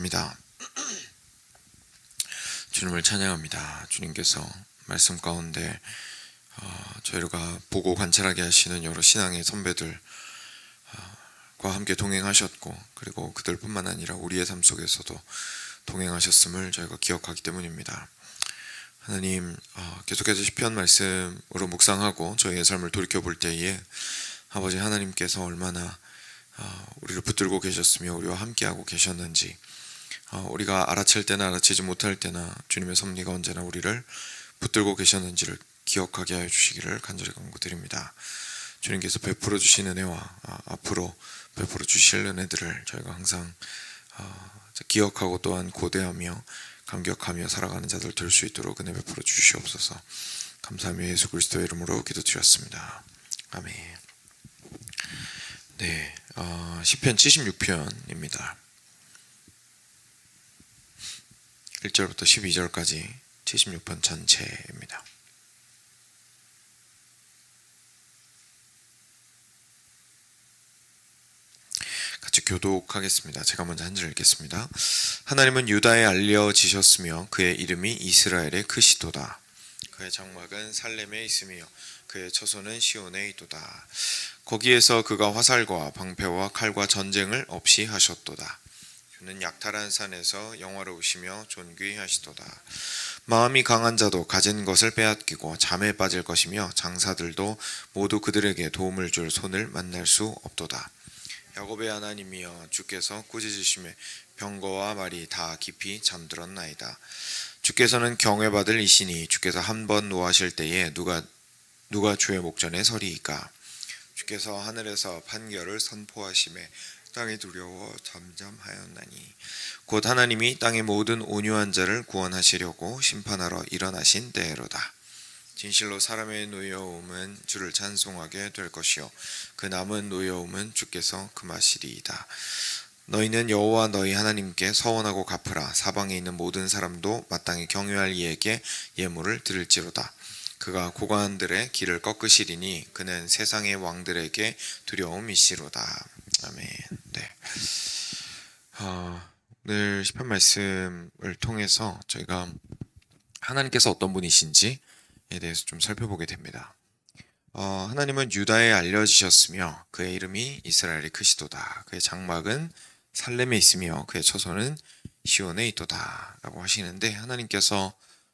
입니다. 주님을 찬양합니다. 주님께서 말씀 가운데 저희가 보고 관찰하게 하시는 여러 신앙의 선배들과 함께 동행하셨고, 그리고 그들뿐만 아니라 우리의 삶 속에서도 동행하셨음을 저희가 기억하기 때문입니다. 하나님, 계속해서 시편 말씀으로 묵상하고 저희의 삶을 돌이켜볼 때에 아버지 하나님께서 얼마나 우리를 붙들고 계셨으며 우리와 함께하고 계셨는지, 우리가 알아챌 때나 알아채지 못할 때나 주님의 섭리가 언제나 우리를 붙들고 계셨는지를 기억하게 하여 주시기를 간절히 간구드립니다. 주님께서 베풀어 주신 은혜와 앞으로 베풀어 주실 은혜들을 저희가 항상 기억하고 또한 고대하며 감격하며 살아가는 자들 될 수 있도록 은혜 베풀어 주시옵소서. 감사하며 예수 그리스도의 이름으로 기도드렸습니다. 아멘. 네, 시편 76편입니다. 1절부터 12절까지 76편 전체입니다. 같이 교독하겠습니다. 제가 먼저 한 절 읽겠습니다. 하나님은 유다에 알려지셨으며 그의 이름이 이스라엘의 크시도다. 그의 장막은 살렘에 있으며 그의 처소는 시온에 있도다. 거기에서 그가 화살과 방패와 칼과 전쟁을 없이 하셨도다. 주는 약탈한 산에서 영화로우시며 존귀하시도다. 마음이 강한 자도 가진 것을 빼앗기고 잠에 빠질 것이며 장사들도 모두 그들에게 도움을 줄 손을 만날 수 없도다. 야곱의 하나님이여, 주께서 꾸짖으심에 병거와 말이 다 깊이 잠들었나이다. 주께서는 경외받을 이시니 주께서 한 번 노하실 때에 누가 주의 목전에 서리이까. 주께서 하늘에서 판결을 선포하심에 땅이 두려워 잠잠하였나니 곧 하나님이 땅의 모든 온유한 자를 구원하시려고 심판하러 일어나신 때로다. 진실로 사람의 노여움은 주를 찬송하게 될 것이요 그 남은 노여움은 주께서 금하시리이다. 너희는 여호와 너희 하나님께 서원하고 갚으라. 사방에 있는 모든 사람도 마땅히 경외할 이에게 예물을 드릴지로다. 그가 고관들의 길을 꺾으시리니 그는 세상의 왕들에게 두려움이시로다. 아멘. 네. 오늘 시편 말씀을 통해서 저희가 하나님께서 어떤 분이신지에 대해서 좀 살펴보게 됩니다. 하나님은 유다에 알려지셨으며 그의 이름이 이스라엘의 크시도다. 그의 장막은 살렘에 있으며 그의 처소는 시온에 있도다 라고 하시는데, 하나님께서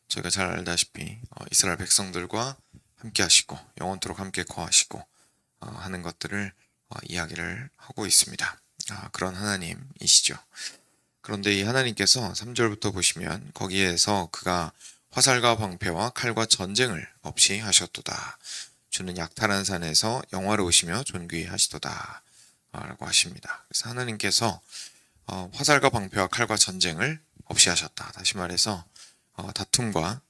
저희가 잘 알다시피 이스라엘 백성들과 함께 하시고 영원토록 함께 거하시고 하는 것들을 이야기를 하고 있습니다. 그런 하나님이시죠. 그런데 이 하나님께서 3절부터 보시면 거기에서 그가 화살과 방패와 칼과 전쟁을 없이 하셨도다. 주는 약탈한 산에서 영화로우시며 존귀하시도다 라고 하십니다. 그래서 하나님께서 화살과 방패와 칼과 전쟁을 없이 하셨다. 다시 말해서 다툼과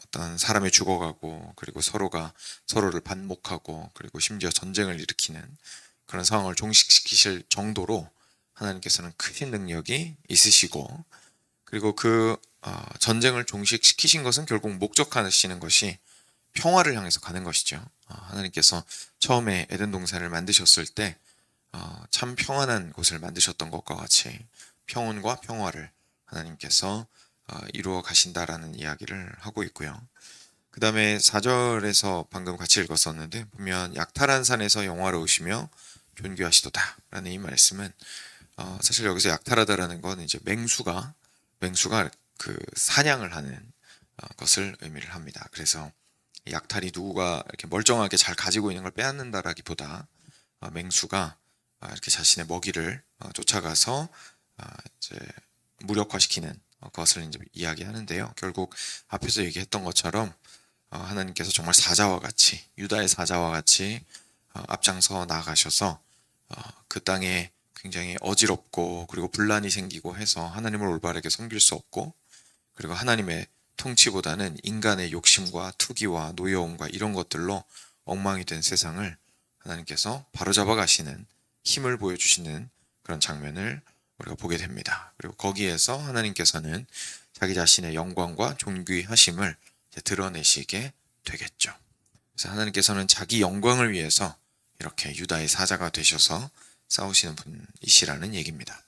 어떤 사람이 죽어가고, 그리고 서로가 서로를 반목하고, 그리고 심지어 전쟁을 일으키는 그런 상황을 종식시키실 정도로 하나님께서는 크신 능력이 있으시고, 그리고 그 전쟁을 종식시키신 것은 결국 목적하시는 것이 평화를 향해서 가는 것이죠. 하나님께서 처음에 에덴 동산을 만드셨을 때 참 평안한 곳을 만드셨던 것과 같이 평온과 평화를 하나님께서 이루어 가신다라는 이야기를 하고 있고요. 그 다음에 4절에서 방금 같이 읽었었는데 보면 약탈한 산에서 영화로우시며 존귀하시도다 라는 이 말씀은 사실 여기서 약탈하다라는 건 이제 맹수가 그 사냥을 하는 것을 의미를 합니다. 그래서 약탈이 누구가 이렇게 멀쩡하게 잘 가지고 있는 걸 빼앗는다라기보다 맹수가 이렇게 자신의 먹이를 쫓아가서 이제 무력화시키는 것을 이제 이야기하는데요. 결국 앞에서 얘기했던 것처럼 하나님께서 정말 사자와 같이, 유다의 사자와 같이 앞장서 나아가셔서 그 땅에 굉장히 어지럽고 그리고 분란이 생기고 해서 하나님을 올바르게 섬길 수 없고, 그리고 하나님의 통치보다는 인간의 욕심과 투기와 노여움과 이런 것들로 엉망이 된 세상을 하나님께서 바로잡아 가시는 힘을 보여주시는 그런 장면을 우리가 보게 됩니다. 그리고 거기에서 하나님께서는 자기 자신의 영광과 존귀하심을 드러내시게 되겠죠. 그래서 하나님께서는 자기 영광을 위해서 이렇게 유다의 사자가 되셔서 싸우시는 분이시라는 얘기입니다.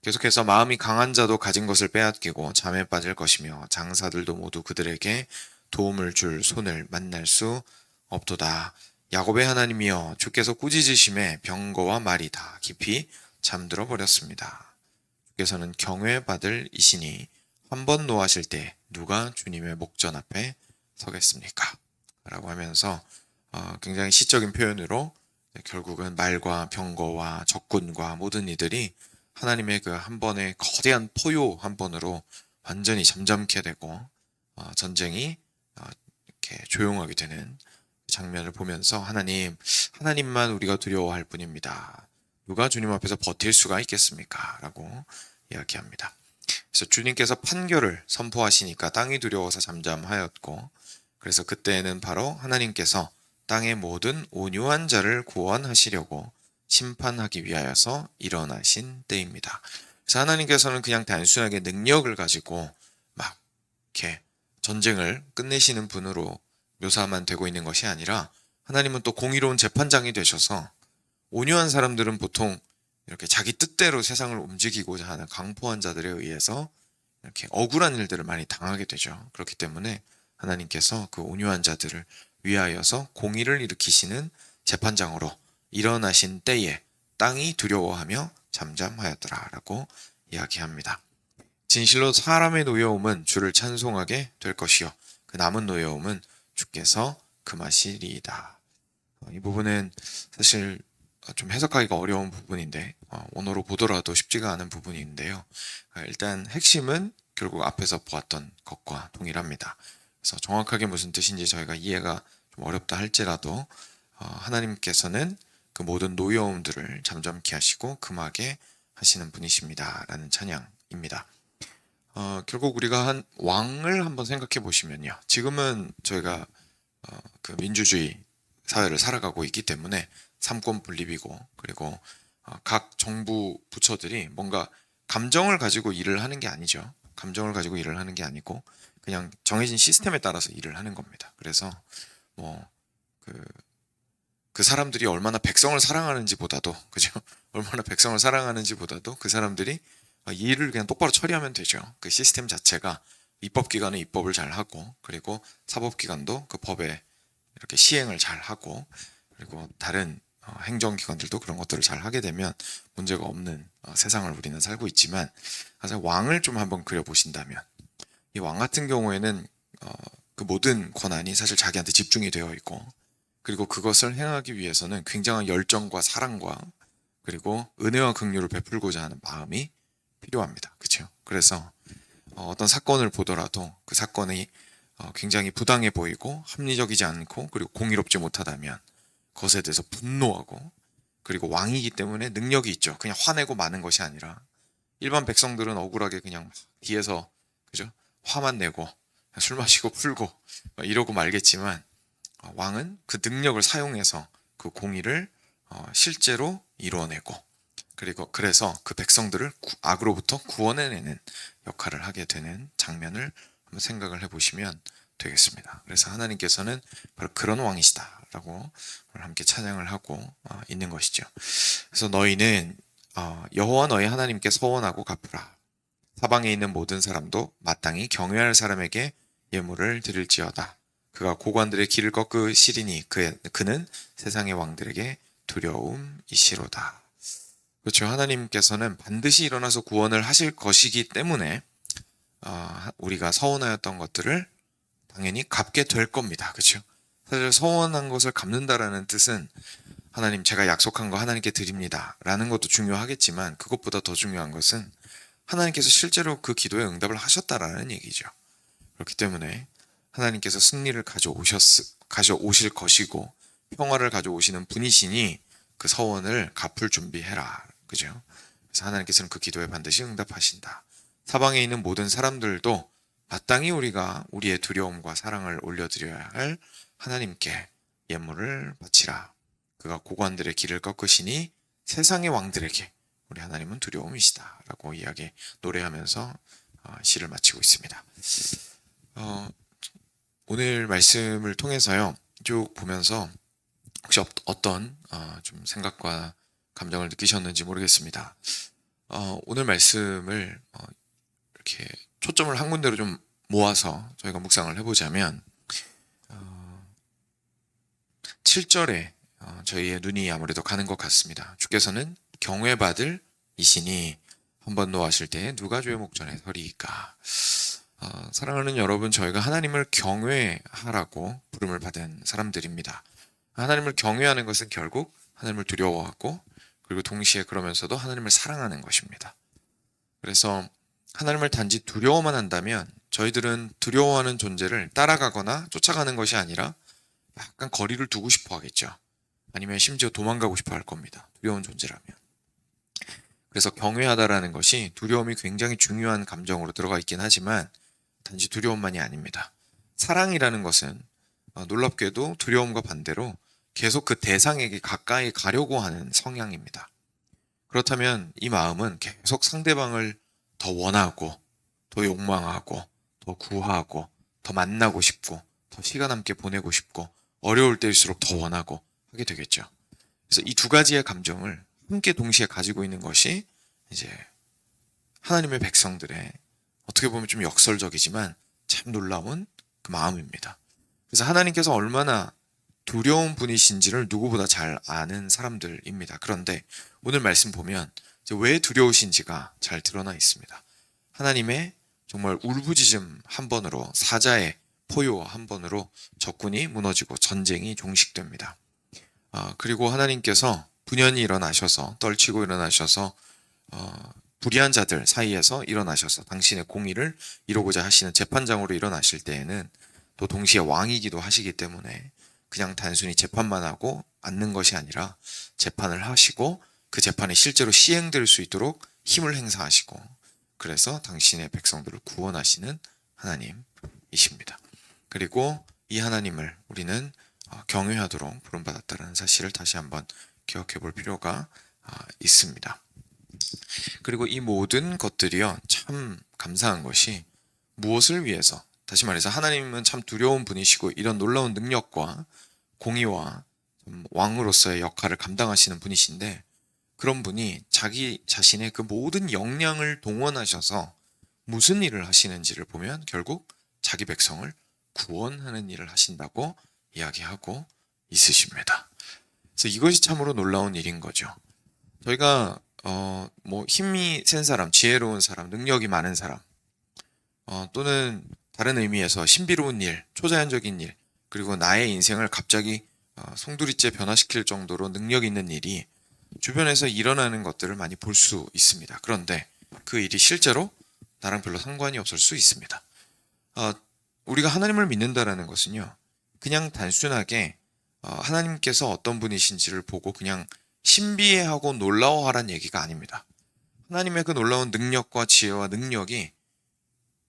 계속해서 마음이 강한 자도 가진 것을 빼앗기고 잠에 빠질 것이며 장사들도 모두 그들에게 도움을 줄 손을 만날 수 없도다. 야곱의 하나님이여 주께서 꾸짖으심에 병거와 말이 다 깊이 잠들어 버렸습니다. 주께서는 경외받을 이시니 한 번 노하실 때 누가 주님의 목전 앞에 서겠습니까? 라고 하면서 굉장히 시적인 표현으로 결국은 말과 병거와 적군과 모든 이들이 하나님의 그 한 번의 거대한 포효 한 번으로 완전히 잠잠케 되고 전쟁이 이렇게 조용하게 되는 장면을 보면서 하나님만 우리가 두려워할 뿐입니다. 누가 주님 앞에서 버틸 수가 있겠습니까? 라고 이야기합니다. 그래서 주님께서 판결을 선포하시니까 땅이 두려워서 잠잠하였고, 그래서 그때는 바로 하나님께서 땅의 모든 온유한 자를 구원하시려고 심판하기 위하여서 일어나신 때입니다. 그래서 하나님께서는 그냥 단순하게 능력을 가지고 막 이렇게 전쟁을 끝내시는 분으로 묘사만 되고 있는 것이 아니라, 하나님은 또 공의로운 재판장이 되셔서 온유한 사람들은 보통 이렇게 자기 뜻대로 세상을 움직이고자 하는 강포한 자들에 의해서 이렇게 억울한 일들을 많이 당하게 되죠. 그렇기 때문에 하나님께서 그 온유한 자들을 위하여서 공의를 일으키시는 재판장으로 일어나신 때에 땅이 두려워하며 잠잠하였더라라고 이야기합니다. 진실로 사람의 노여움은 주를 찬송하게 될 것이요 그 남은 노여움은 주께서 금하시리이다. 이 부분은 사실 좀 해석하기가 어려운 부분인데 원어로 보더라도 쉽지가 않은 부분인데요. 일단 핵심은 결국 앞에서 보았던 것과 동일합니다. 그래서 정확하게 무슨 뜻인지 저희가 이해가 좀 어렵다 할지라도 하나님께서는 그 모든 노여움들을 잠잠케 하시고 금하게 하시는 분이십니다. 라는 찬양입니다. 결국 우리가 한 왕을 한번 생각해 보시면요. 지금은 저희가 그 민주주의 사회를 살아가고 있기 때문에 삼권 분립이고, 그리고 각 정부 부처들이 뭔가 감정을 가지고 일을 하는 게 아니죠. 감정을 가지고 일을 하는 게 아니고 그냥 정해진 시스템에 따라서 일을 하는 겁니다. 그래서 뭐 그 사람들이 얼마나 백성을 사랑하는지보다도, 그죠? 얼마나 백성을 사랑하는지보다도 그 사람들이 일을 그냥 똑바로 처리하면 되죠. 그 시스템 자체가 입법기관은 입법을 잘 하고, 그리고 사법기관도 그 법에 이렇게 시행을 잘 하고, 그리고 다른 행정기관들도 그런 것들을 잘 하게 되면 문제가 없는 세상을 우리는 살고 있지만, 사실 왕을 좀 한번 그려보신다면, 이 왕 같은 경우에는 그 모든 권한이 사실 자기한테 집중이 되어 있고, 그리고 그것을 행하기 위해서는 굉장한 열정과 사랑과 그리고 은혜와 긍휼을 베풀고자 하는 마음이 필요합니다. 그렇죠? 그래서 어떤 사건을 보더라도 그 사건이 굉장히 부당해 보이고 합리적이지 않고 그리고 공의롭지 못하다면 그것에 대해서 분노하고, 그리고 왕이기 때문에 능력이 있죠. 그냥 화내고 마는 것이 아니라 일반 백성들은 억울하게 그냥 뒤에서, 그죠? 화만 내고 술 마시고 풀고 이러고 말겠지만, 왕은 그 능력을 사용해서 그 공의를 실제로 이루어내고, 그리고 그래서 그 백성들을 악으로부터 구원해내는 역할을 하게 되는 장면을 한번 생각을 해보시면 되겠습니다. 그래서 하나님께서는 바로 그런 왕이시다라고 오늘 함께 찬양을 하고 있는 것이죠. 그래서 너희는 여호와 너희 하나님께 서원하고 갚으라. 사방에 있는 모든 사람도 마땅히 경외할 사람에게 예물을 드릴지어다. 그가 고관들의 길을 꺾으시리니 그는 세상의 왕들에게 두려움이시로다. 그렇죠. 하나님께서는 반드시 일어나서 구원을 하실 것이기 때문에 우리가 서원하였던 것들을 당연히 갚게 될 겁니다. 그렇죠. 사실 서원한 것을 갚는다라는 뜻은 하나님 제가 약속한 거 하나님께 드립니다 라는 것도 중요하겠지만, 그것보다 더 중요한 것은 하나님께서 실제로 그 기도에 응답을 하셨다라는 얘기죠. 그렇기 때문에 하나님께서 승리를 가져오실 것이고 평화를 가져오시는 분이시니 그 서원을 갚을 준비해라. 그죠? 그래서 하나님께서는 그 기도에 반드시 응답하신다. 사방에 있는 모든 사람들도 마땅히 우리가 우리의 두려움과 사랑을 올려드려야 할 하나님께 예물을 바치라. 그가 고관들의 길을 꺾으시니 세상의 왕들에게 우리 하나님은 두려움이시다 라고 노래하면서 시를 마치고 있습니다. 오늘 말씀을 통해서요 쭉 보면서 혹시 어떤 좀 생각과 감정을 느끼셨는지 모르겠습니다. 오늘 말씀을 이렇게 초점을 한 군데로 좀 모아서 저희가 묵상을 해보자면 7절에 저희의 눈이 아무래도 가는 것 같습니다. 주께서는 경외받을 이시니 한 번 노하실 때 누가 주의 목전에 서리이까. 사랑하는 여러분, 저희가 하나님을 경외하라고 부름을 받은 사람들입니다. 하나님을 경외하는 것은 결국 하나님을 두려워하고, 그리고 동시에 그러면서도 하나님을 사랑하는 것입니다. 그래서 하나님을 단지 두려워만 한다면 저희들은 두려워하는 존재를 따라가거나 쫓아가는 것이 아니라 약간 거리를 두고 싶어 하겠죠. 아니면 심지어 도망가고 싶어 할 겁니다. 두려운 존재라면. 그래서 경외하다라는 것이 두려움이 굉장히 중요한 감정으로 들어가 있긴 하지만 단지 두려움만이 아닙니다. 사랑이라는 것은 놀랍게도 두려움과 반대로 계속 그 대상에게 가까이 가려고 하는 성향입니다. 그렇다면 이 마음은 계속 상대방을 더 원하고, 더 욕망하고, 더 구하고, 더 만나고 싶고, 더 시간 함께 보내고 싶고, 어려울 때일수록 더 원하고 하게 되겠죠. 그래서 이 두 가지의 감정을 함께 동시에 가지고 있는 것이 이제 하나님의 백성들의 어떻게 보면 좀 역설적이지만 참 놀라운 그 마음입니다. 그래서 하나님께서 얼마나 두려운 분이신지를 누구보다 잘 아는 사람들입니다. 그런데 오늘 말씀 보면 왜 두려우신지가 잘 드러나 있습니다. 하나님의 정말 울부짖음 한 번으로, 사자의 포효 한 번으로 적군이 무너지고 전쟁이 종식됩니다. 그리고 하나님께서 분연히 일어나셔서, 떨치고 일어나셔서 불의한 자들 사이에서 일어나셔서 당신의 공의를 이루고자 하시는 재판장으로 일어나실 때에는 또 동시에 왕이기도 하시기 때문에 그냥 단순히 재판만 하고 앉는 것이 아니라 재판을 하시고 그 재판이 실제로 시행될 수 있도록 힘을 행사하시고, 그래서 당신의 백성들을 구원하시는 하나님이십니다. 그리고 이 하나님을 우리는 경외하도록 부름받았다는 사실을 다시 한번 기억해 볼 필요가 있습니다. 그리고 이 모든 것들이요, 참 감사한 것이 무엇을 위해서, 다시 말해서 하나님은 참 두려운 분이시고 이런 놀라운 능력과 공의와 왕으로서의 역할을 감당하시는 분이신데, 그런 분이 자기 자신의 그 모든 역량을 동원하셔서 무슨 일을 하시는지를 보면 결국 자기 백성을 구원하는 일을 하신다고 이야기하고 있으십니다. 그래서 이것이 참으로 놀라운 일인 거죠. 저희가 힘이 센 사람, 지혜로운 사람, 능력이 많은 사람, 또는 다른 의미에서 신비로운 일, 초자연적인 일, 그리고 나의 인생을 갑자기 송두리째 변화시킬 정도로 능력 있는 일이 주변에서 일어나는 것들을 많이 볼 수 있습니다. 그런데 그 일이 실제로 나랑 별로 상관이 없을 수 있습니다. 우리가 하나님을 믿는다라는 것은요, 그냥 단순하게 하나님께서 어떤 분이신지를 보고 그냥 신비해하고 놀라워하라는 얘기가 아닙니다. 하나님의 그 놀라운 능력과 지혜와 능력이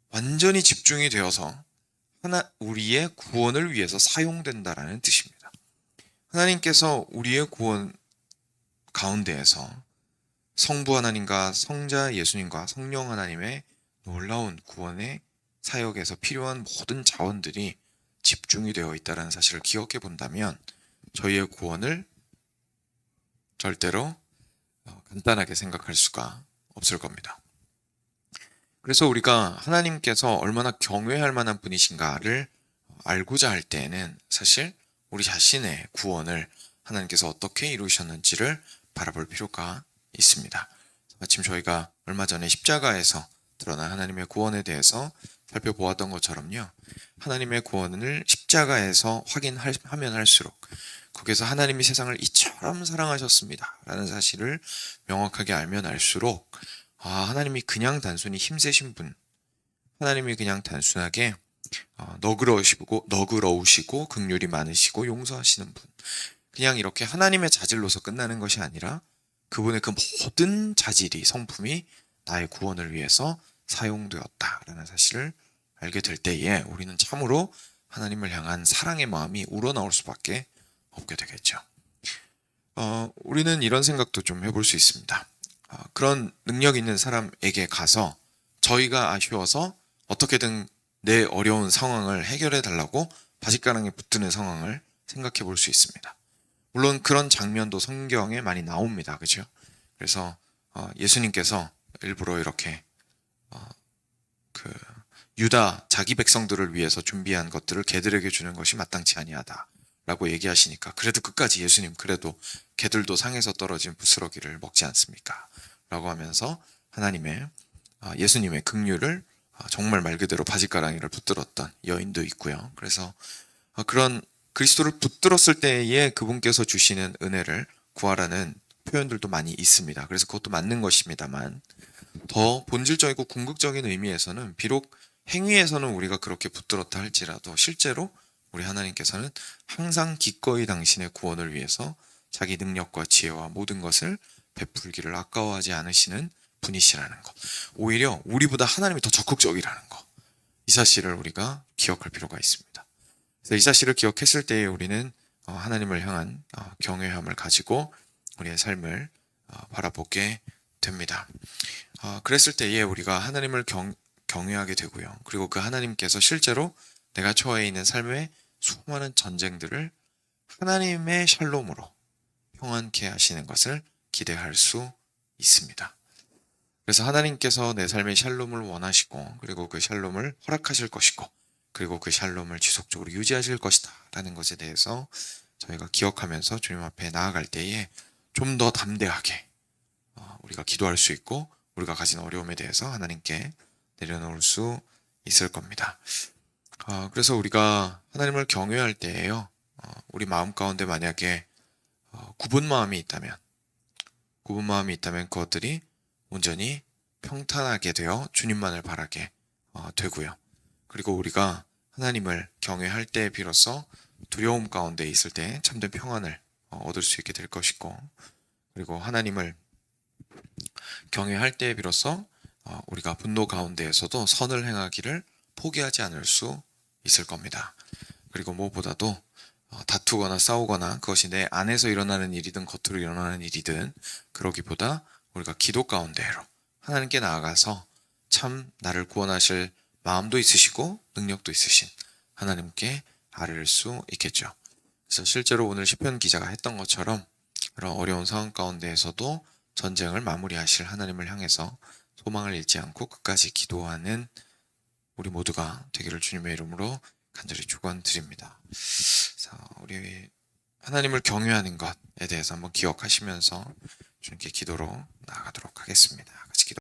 완전히 집중이 되어서 우리의 구원을 위해서 사용된다라는 뜻입니다. 하나님께서 우리의 구원 가운데에서 성부 하나님과 성자 예수님과 성령 하나님의 놀라운 구원의 사역에서 필요한 모든 자원들이 집중이 되어 있다는 사실을 기억해 본다면 저희의 구원을 절대로 간단하게 생각할 수가 없을 겁니다. 그래서 우리가 하나님께서 얼마나 경외할 만한 분이신가를 알고자 할 때에는 사실 우리 자신의 구원을 하나님께서 어떻게 이루셨는지를 바라볼 필요가 있습니다. 마침 저희가 얼마 전에 십자가에서 드러난 하나님의 구원에 대해서 살펴보았던 것처럼요, 하나님의 구원을 십자가에서 확인하면 할수록 거기서 하나님이 세상을 이처럼 사랑하셨습니다 라는 사실을 명확하게 알면 알수록 하나님이 그냥 단순히 힘세신 분, 하나님이 그냥 단순하게 너그러우시고 긍휼이 많으시고 용서하시는 분, 그냥 이렇게 하나님의 자질로서 끝나는 것이 아니라 그분의 그 모든 자질이, 성품이 나의 구원을 위해서 사용되었다라는 사실을 알게 될 때에 우리는 참으로 하나님을 향한 사랑의 마음이 우러나올 수밖에 없게 되겠죠. 우리는 이런 생각도 좀 해볼 수 있습니다. 그런 능력 있는 사람에게 가서 저희가 아쉬워서 어떻게든 내 어려운 상황을 해결해 달라고 바짓가랑에 붙드는 상황을 생각해 볼 수 있습니다. 물론 그런 장면도 성경에 많이 나옵니다. 그죠? 그래서 예수님께서 일부러 이렇게 그 유다 자기 백성들을 위해서 준비한 것들을 개들에게 주는 것이 마땅치 아니하다라고 얘기하시니까 그래도 끝까지 예수님 그래도 개들도 상에서 떨어진 부스러기를 먹지 않습니까? 라고 하면서 하나님의 예수님의 긍휼을 정말 말 그대로 바짓가랑이를 붙들었던 여인도 있고요. 그래서 그런 그리스도를 붙들었을 때에 그분께서 주시는 은혜를 구하라는 표현들도 많이 있습니다. 그래서 그것도 맞는 것입니다만 더 본질적이고 궁극적인 의미에서는 비록 행위에서는 우리가 그렇게 붙들었다 할지라도 실제로 우리 하나님께서는 항상 기꺼이 당신의 구원을 위해서 자기 능력과 지혜와 모든 것을 베풀기를 아까워하지 않으시는 분이시라는 것. 오히려 우리보다 하나님이 더 적극적이라는 것. 이 사실을 우리가 기억할 필요가 있습니다. 그래서 이 사실을 기억했을 때에 우리는 하나님을 향한 경외함을 가지고 우리의 삶을 바라보게 됩니다. 그랬을 때에 우리가 하나님을 경외하게 되고요. 그리고 그 하나님께서 실제로 내가 처해 있는 삶의 수많은 전쟁들을 하나님의 샬롬으로 평안케 하시는 것을 기대할 수 있습니다. 그래서 하나님께서 내 삶의 샬롬을 원하시고 그리고 그 샬롬을 허락하실 것이고 그리고 그 샬롬을 지속적으로 유지하실 것이다 라는 것에 대해서 저희가 기억하면서 주님 앞에 나아갈 때에 좀 더 담대하게 우리가 기도할 수 있고 우리가 가진 어려움에 대해서 하나님께 내려놓을 수 있을 겁니다. 그래서 우리가 하나님을 경외할 때에요. 우리 마음 가운데 만약에 굽은 마음이 있다면 그것들이 온전히 평탄하게 되어 주님만을 바라게 되고요. 그리고 우리가 하나님을 경외할 때 비로소 두려움 가운데 있을 때 참된 평안을 얻을 수 있게 될 것이고 그리고 하나님을 경외할 때 비로소 우리가 분노 가운데에서도 선을 행하기를 포기하지 않을 수 있을 겁니다. 그리고 무엇보다도 다투거나 싸우거나 그것이 내 안에서 일어나는 일이든 겉으로 일어나는 일이든 그러기보다 우리가 기도 가운데로 하나님께 나아가서 참 나를 구원하실 마음도 있으시고 능력도 있으신 하나님께 아뢰를 수 있겠죠. 그래서 실제로 오늘 시편 기자가 했던 것처럼 그런 어려운 상황 가운데에서도 전쟁을 마무리하실 하나님을 향해서 소망을 잃지 않고 끝까지 기도하는 우리 모두가 되기를 주님의 이름으로 간절히 축원드립니다. 우리 하나님을 경외하는 것에 대해서 한번 기억하시면서 주님께 기도로 나아가도록 하겠습니다. 같이 기도.